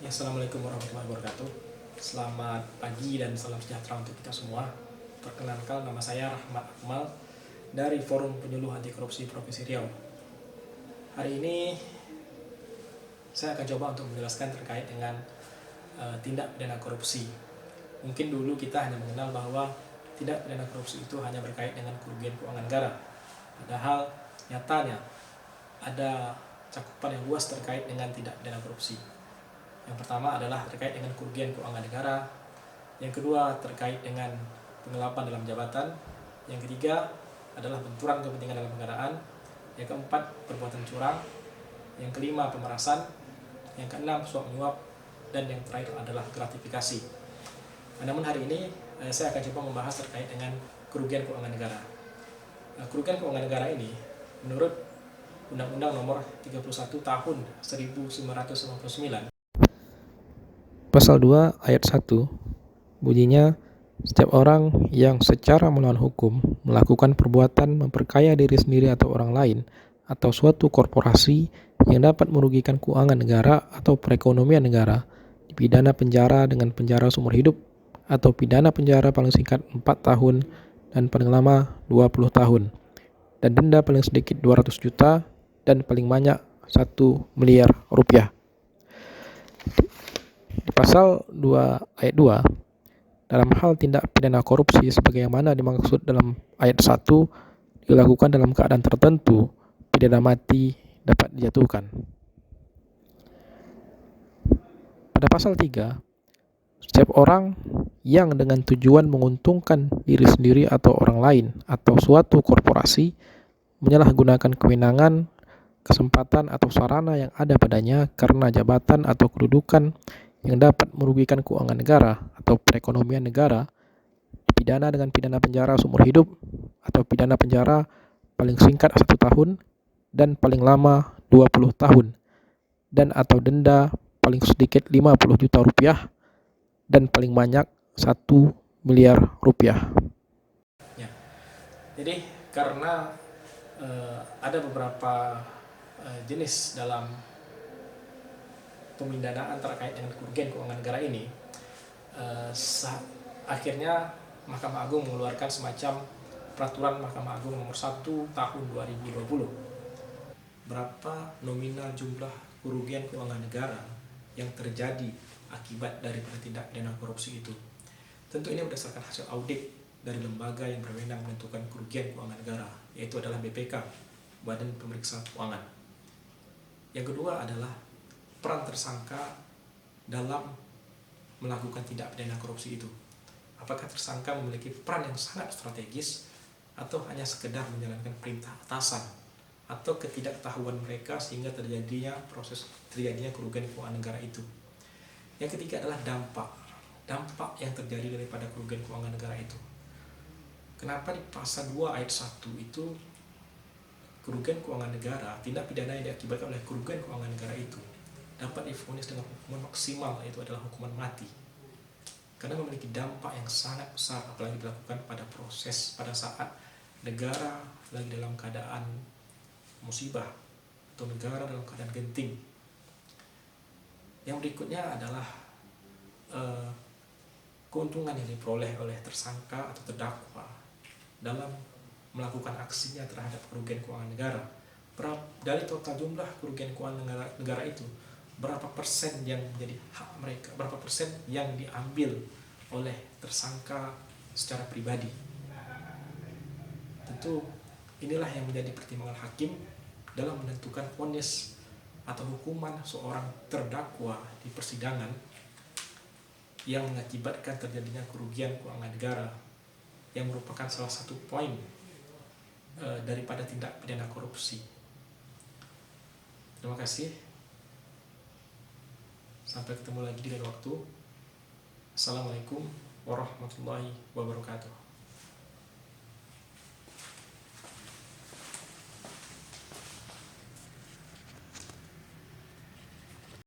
Ya, Assalamualaikum warahmatullahi wabarakatuh. Selamat pagi dan salam sejahtera untuk kita semua. Perkenalkan, nama saya Rahmat Akmal dari Forum Penyuluh Anti Korupsi Provinsi Riau. Hari ini saya akan coba untuk menjelaskan terkait dengan tindak pidana korupsi. Mungkin dulu kita hanya mengenal bahwa tindak pidana korupsi itu hanya berkait dengan kerugian keuangan negara. Padahal nyatanya ada cakupan yang luas terkait dengan tindak pidana korupsi. Yang pertama adalah terkait dengan kerugian keuangan negara. Yang kedua terkait dengan penggelapan dalam jabatan. Yang ketiga adalah benturan kepentingan dalam kendaraan. Yang keempat perbuatan curang. Yang kelima pemerasan. Yang keenam suap menyuap. Dan yang terakhir adalah gratifikasi. Namun hari ini saya akan coba membahas terkait dengan kerugian keuangan negara. Kerugian keuangan negara ini menurut Undang-Undang Nomor 31 Tahun 1999 Pasal 2 ayat 1 bunyinya, setiap orang yang secara melawan hukum melakukan perbuatan memperkaya diri sendiri atau orang lain atau suatu korporasi yang dapat merugikan keuangan negara atau perekonomian negara dipidana penjara dengan penjara seumur hidup atau pidana penjara paling singkat 4 tahun dan paling lama 20 tahun dan denda paling sedikit 200 juta dan paling banyak 1 miliar rupiah. Di pasal 2 ayat 2, dalam hal tindak pidana korupsi sebagaimana dimaksud dalam ayat 1 dilakukan dalam keadaan tertentu, pidana mati dapat dijatuhkan. Pada pasal 3, setiap orang yang dengan tujuan menguntungkan diri sendiri atau orang lain atau suatu korporasi menyalahgunakan kewenangan, kesempatan atau sarana yang ada padanya karena jabatan atau kedudukan yang dapat merugikan keuangan negara atau perekonomian negara dipidana dengan pidana penjara seumur hidup atau pidana penjara paling singkat 1 tahun dan paling lama 20 tahun dan atau denda paling sedikit 50 juta rupiah dan paling banyak 1 miliar rupiah. Ya. Jadi karena ada beberapa jenis dalam pemindanaan terkait dengan kerugian keuangan negara ini, akhirnya Mahkamah Agung mengeluarkan semacam peraturan Mahkamah Agung nomor 1 tahun 2020. Berapa nominal jumlah kerugian keuangan negara yang terjadi akibat dari tindak pidana korupsi itu. Tentu ini berdasarkan hasil audit dari lembaga yang berwenang menentukan kerugian keuangan negara, yaitu adalah BPK, Badan Pemeriksa Keuangan. Yang kedua adalah peran tersangka dalam melakukan tindak pidana korupsi itu. Apakah tersangka memiliki peran yang sangat strategis atau hanya sekedar menjalankan perintah atasan atau ketidaktahuan mereka sehingga terjadinya kerugian keuangan negara itu. Yang ketiga adalah dampak yang terjadi daripada kerugian keuangan negara itu. Kenapa di pasal 2 ayat 1 itu kerugian keuangan negara, tindak pidana yang diakibatkan oleh kerugian keuangan negara itu dapat divonis dengan hukuman maksimal, yaitu adalah hukuman mati, karena memiliki dampak yang sangat besar, apalagi dilakukan pada saat negara lagi dalam keadaan musibah atau negara dalam keadaan genting. Yang berikutnya adalah keuntungan yang diperoleh oleh tersangka atau terdakwa dalam melakukan aksinya terhadap kerugian keuangan negara. Dari total jumlah kerugian keuangan negara itu, berapa persen yang menjadi hak mereka, berapa persen yang diambil oleh tersangka secara pribadi. Tentu inilah yang menjadi pertimbangan hakim dalam menentukan vonis atau hukuman seorang terdakwa di persidangan yang mengakibatkan terjadinya kerugian keuangan negara, yang merupakan salah satu poin daripada tindak pidana korupsi. Terima kasih. Sampai ketemu lagi di lain waktu. Assalamualaikum warahmatullahi wabarakatuh.